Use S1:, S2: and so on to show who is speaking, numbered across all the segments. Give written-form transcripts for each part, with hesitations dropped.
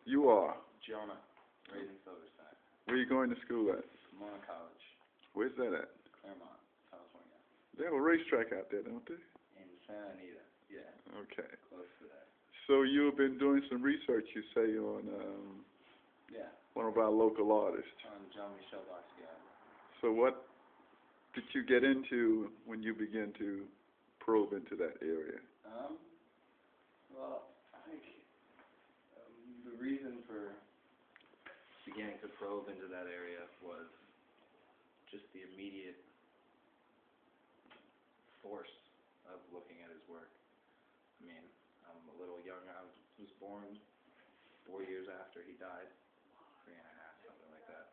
S1: You are.
S2: Jonah, raised in Silverside.
S1: Where are you going to school at?
S2: Samo College,
S1: Where's that at?
S2: Claremont, California.
S1: They have a racetrack out there, don't they?
S2: In Santa Anita, yeah,
S1: Okay.
S2: close to that.
S1: So you've been doing some research, you say, on
S2: Yeah,
S1: one of our local artists.
S2: on John Michel Basquiat.
S1: So what did you get into when you began to probe into that area?
S2: Well, I think the reason for beginning to probe into that area was just the immediate force of looking at his work. I mean, I'm a little young. I was born 4 years after he died, 3.5, something like that.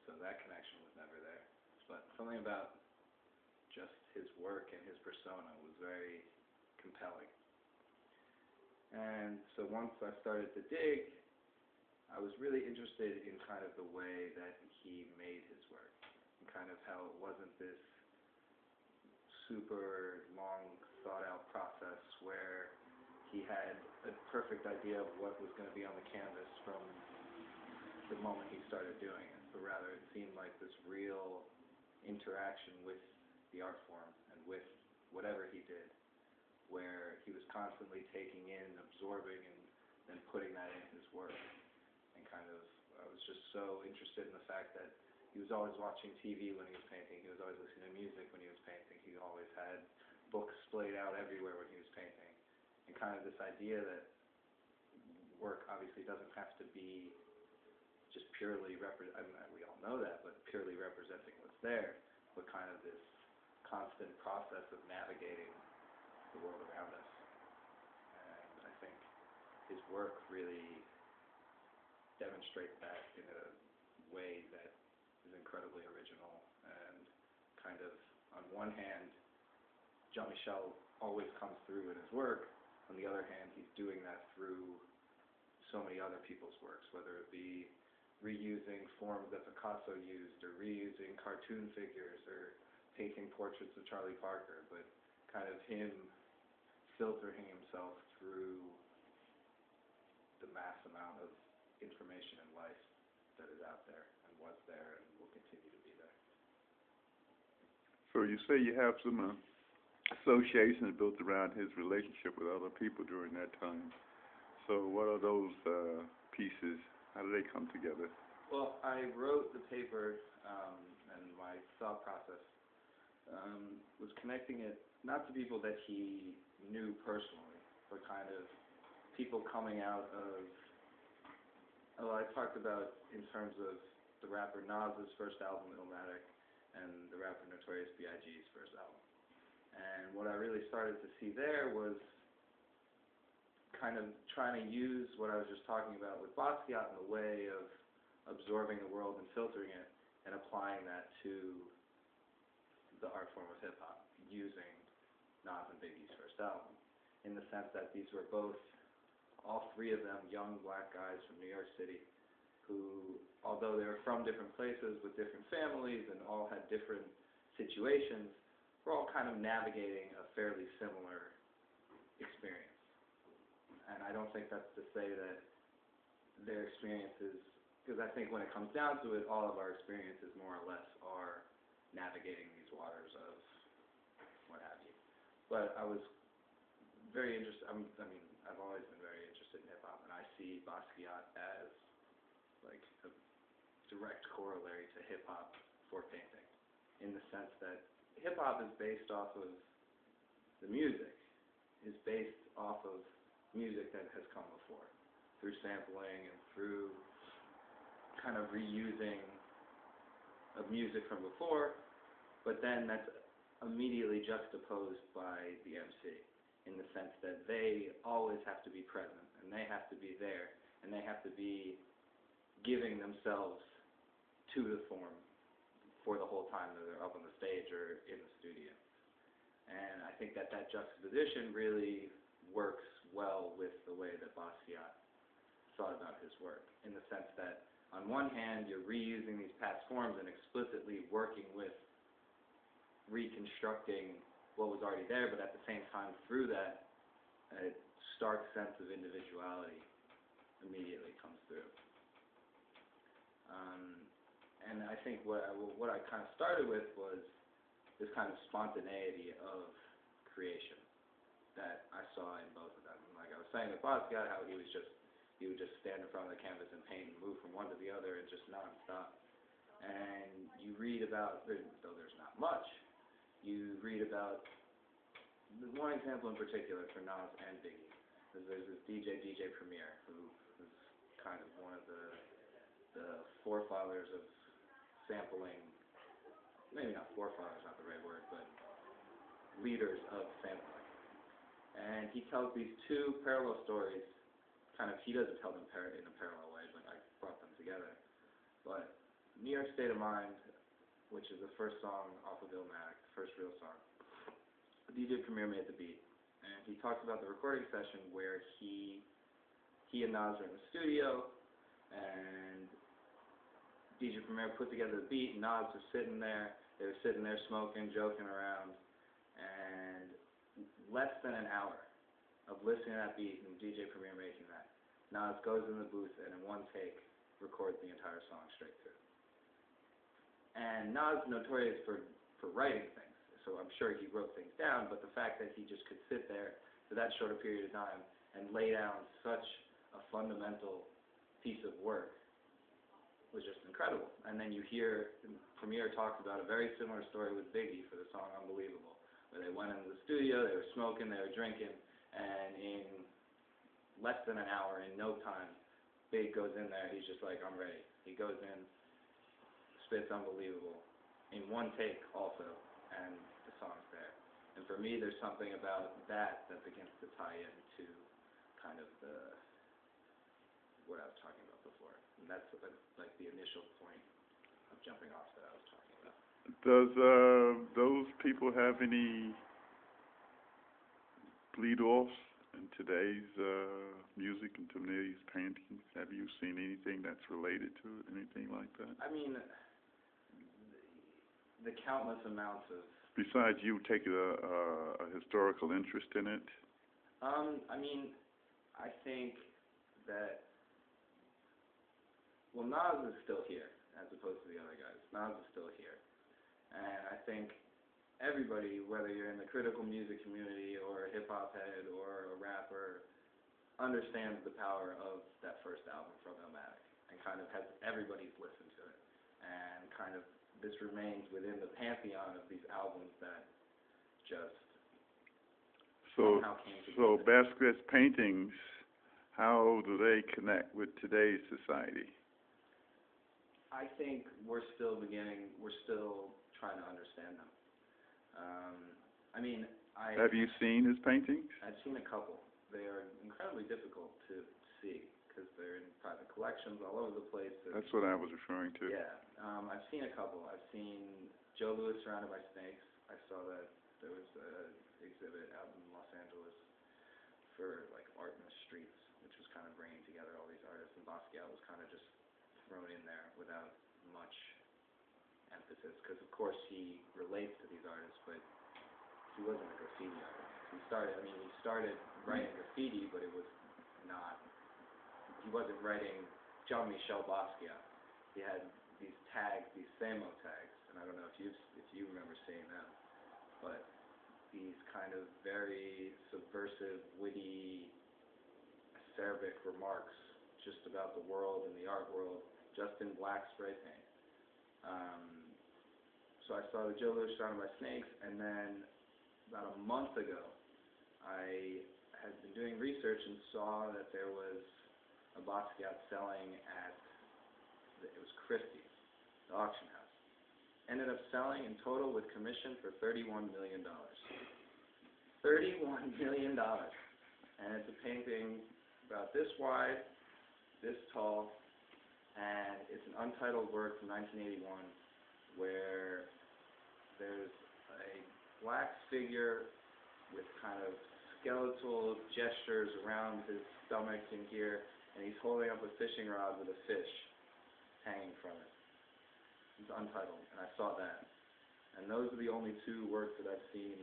S2: So that connection was never there. But something about just his work and his persona was very compelling. And so once I started to dig, I was really interested in kind of the way that he made his work, and kind of how it wasn't this super long thought out process where he had a perfect idea of what was going to be on the canvas from the moment he started doing it, but rather it seemed like this real interaction with the art form and with whatever he did, where he was constantly taking in, absorbing, and then putting that in his work. And kind of, I was just so interested in the fact that he was always watching TV when he was painting, he was always listening to music when he was painting, he always had books splayed out everywhere when he was painting. And kind of this idea that work obviously doesn't have to be just purely I mean, we all know that, but purely representing what's there, but kind of this constant process of navigating the world around us. And I think his work really demonstrates that in a way that is incredibly original, and kind of, on one hand, Jean-Michel always comes through in his work. On the other hand, he's doing that through so many other people's works, whether it be reusing forms that Picasso used, or reusing cartoon figures, or painting portraits of Charlie Parker, but kind of him filtering himself through the mass amount of information in life that is out there, and was there, and will continue to be there.
S1: So you say you have some associations built around his relationship with other people during that time. So what are those pieces? How do they come together?
S2: Well, I wrote the paper, and my thought process was connecting it not to people that he knew personally, but kind of people coming out of, I talked about in terms of the rapper Nas's first album, Illmatic, and the rapper Notorious B.I.G.'s first album. And what I really started to see there was kind of trying to use what I was just talking about with Basquiat in the way of absorbing the world and filtering it, and applying that to the art form of hip-hop, using Nas and Biggie's first album, in the sense that these were both, all three of them, young black guys from New York City, who, although they were from different places with different families and all had different situations, were all kind of navigating a fairly similar experience. And I don't think that's to say that their experiences, because I think when it comes down to it, all of our experiences more or less are navigating these waters of what have you. But I was very interested, I mean, I've always been very interested in hip-hop, and I see Basquiat as like a direct corollary to hip-hop for painting, in the sense that hip-hop is based off of the music, is based off of music that has come before, through sampling and through kind of reusing of music from before, but then that's immediately juxtaposed by the MC, in the sense that they always have to be present, and they have to be there, and they have to be giving themselves to the form for the whole time that they're up on the stage or in the studio. And I think that that juxtaposition really works well with the way that Basquiat thought about his work, in the sense that on one hand you're reusing these past forms and explicitly working with reconstructing what was already there, but at the same time through that, a stark sense of individuality immediately comes and I think what I kind of started with was this kind of spontaneity of creation that I saw in both of them. Like I was saying with Basquiat, how he would just stand in front of the canvas and paint and move from one to the other and just nonstop. And you read about, though there's not much, you read about, there's one example in particular for Nas and Biggie. There's this DJ Premier, who is kind of one of the forefathers of sampling, maybe not forefathers, not the right word, but leaders of sampling. And he tells these two parallel stories, kind of, he doesn't tell them in a parallel way, but I brought them together. But New York State of Mind, which is the first song off of Illmatic, the first real song, DJ Premier made the beat. And he talks about the recording session where he and Nas were in the studio, and DJ Premier put together the beat, and Nas was sitting there. They were sitting there smoking, joking around, and less than an hour of listening to that beat and DJ Premier making that, Nas goes in the booth and in one take records the entire song straight through. And Nas is notorious for writing things, so I'm sure he wrote things down, but the fact that he just could sit there for that short a period of time and lay down such a fundamental piece of work was just incredible. And then you hear Premier talks about a very similar story with Biggie for the song Unbelievable, where they went into the studio, they were smoking, they were drinking, and in less than an hour, in no time, Big goes in there, he's just like, I'm ready. He goes in, spits Unbelievable, in one take also, and the song's there. And for me, there's something about that begins to tie into kind of what I was talking about before. And that's like the initial point of jumping off that I was talking about.
S1: Does those people have any bleed-offs in today's music and today's paintings? Have you seen anything that's related to it, anything like that?
S2: I mean, the countless amounts of...
S1: Besides you taking a historical interest in it?
S2: I mean, I think that, well, Nas is still here, as opposed to the other guys. Nas is still here. And I think everybody, whether you're in the critical music community or a hip-hop head or a rapper, understands the power of that first album from Illmatic, and kind of has, everybody's listened to it. And kind of this remains within the pantheon of these albums that just somehow came together.
S1: So Basquiat's paintings, how do they connect with today's society?
S2: I think we're still trying to understand them. I mean,
S1: Have you seen his paintings?
S2: I've seen a couple. They are incredibly difficult to see because they're in private collections all over the place.
S1: That's what I was referring to.
S2: Yeah. I've seen a couple. I've seen Joe Louis Surrounded by Snakes. I saw that there was an exhibit out in Los Angeles for like art in the streets, which was kind of bringing together all these artists, and Basquiat was kind of just thrown in there without much emphasis, because of course he relates to these artists, but he wasn't a graffiti artist. He started writing graffiti, but it was not, he wasn't writing Jean-Michel Basquiat. He had these tags, these Samo tags, and I don't know if you remember seeing them, but these kind of very subversive, witty, acerbic remarks just about the world and the art world, just in black spray paint. So I saw the Joe Louis Surrounded by Snakes, and then about a month ago, I had been doing research and saw that there was a Basquiat selling at, it was Christie's, the auction house. Ended up selling in total with commission for $31 million. $31 million. And it's a painting about this wide, this tall, and it's an untitled work from 1981 where there's a black figure with kind of skeletal gestures around his stomach and here, and he's holding up a fishing rod with a fish hanging from it. It's untitled, and I saw that. And those are the only two works that I've seen,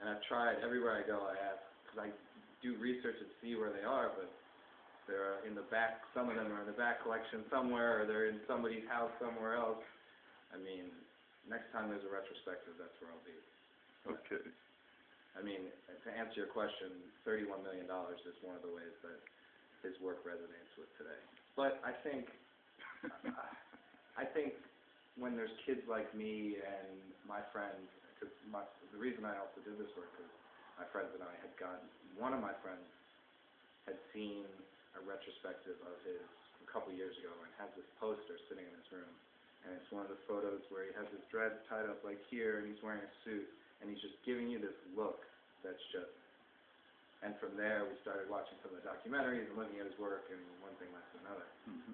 S2: and I've tried everywhere I go. I ask, because I do research and see where they are, but They're in the back. Some of them are in the back collection somewhere, or they're in somebody's house somewhere else. I mean, next time there's a retrospective, that's where I'll be.
S1: Okay.
S2: I mean, to answer your question, $31 million is one of the ways that his work resonates with today. But I think when there's kids like me and my friends, because the reason I also did this work is my friends and I had gotten, one of my friends had seen a retrospective of his a couple years ago and has this poster sitting in his room. And it's one of the photos where he has his dreads tied up like here and he's wearing a suit and he's just giving you this look that's just, and from there we started watching some of the documentaries and looking at his work, and one thing led to another.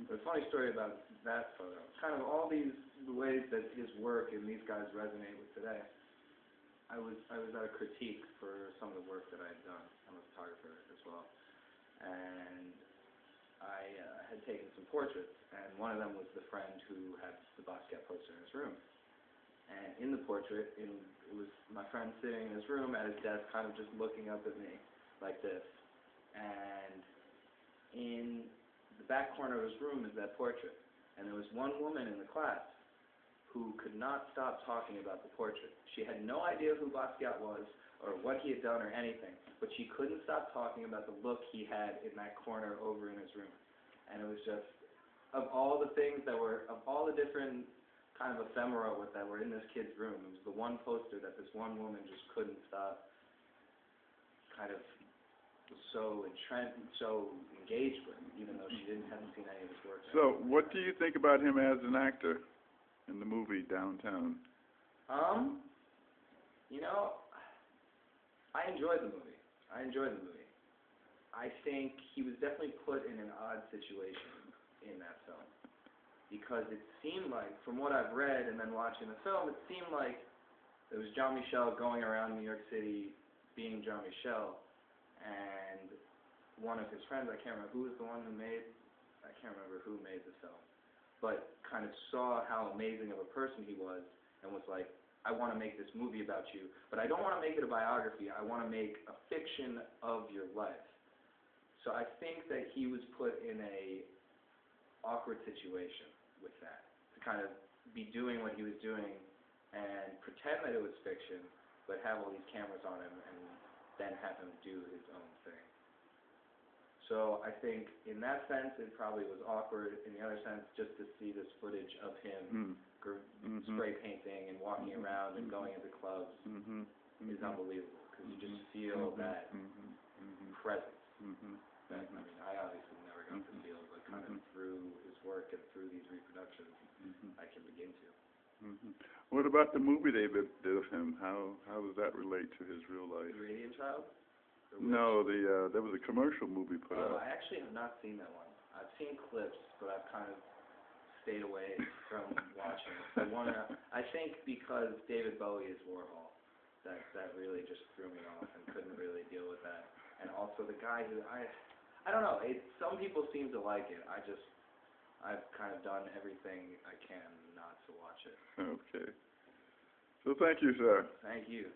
S2: But a funny story about that photo, kind of all these ways that his work and these guys resonate with today. I was at a critique for some of the work that I had done. I'm a photographer as well. And I had taken some portraits, and one of them was the friend who had the Basquiat poster in his room. And in the portrait, it was my friend sitting in his room at his desk, kind of just looking up at me like this. And in the back corner of his room is that portrait. And there was one woman in the class who could not stop talking about the portrait. She had no idea who Basquiat was or what he had done or anything, but she couldn't stop talking about the look he had in that corner over in his room. And it was just, of all the things that were, of all the different kind of ephemera that were in this kid's room, it was the one poster that this one woman just couldn't stop, kind of was so engaged with, even though she hadn't seen any of his work.
S1: So, what do you think about him as an actor in the movie Downtown?
S2: You know, I enjoyed the movie. I think he was definitely put in an odd situation in that film, because it seemed like, from what I've read and then watching the film, it seemed like it was Jean-Michel going around New York City being Jean-Michel, and one of his friends, I can't remember who was the one who made the film, but kind of saw how amazing of a person he was and was like, I want to make this movie about you, but I don't want to make it a biography. I want to make a fiction of your life. So I think that he was put in a awkward situation with that, to kind of be doing what he was doing and pretend that it was fiction, but have all these cameras on him and then have him do his own thing. So I think in that sense it probably was awkward. In the other sense, just to see this footage of him spray painting and walking around and going into clubs is unbelievable, because you just feel that presence. That, I mean, I obviously never got to feel, but kind of through his work and through these reproductions, I can begin to.
S1: What about the movie they did of him? How does that relate to his real life?
S2: The Radiant Child?
S1: No, there was a commercial movie put out.
S2: I actually have not seen that one. I've seen clips, but I've kind of stayed away from watching it. I think because David Bowie is Warhol, that really just threw me off and couldn't really deal with that. And also the guy who, I don't know, some people seem to like it. I've kind of done everything I can not to watch it.
S1: Okay. So thank you, sir.
S2: Thank you.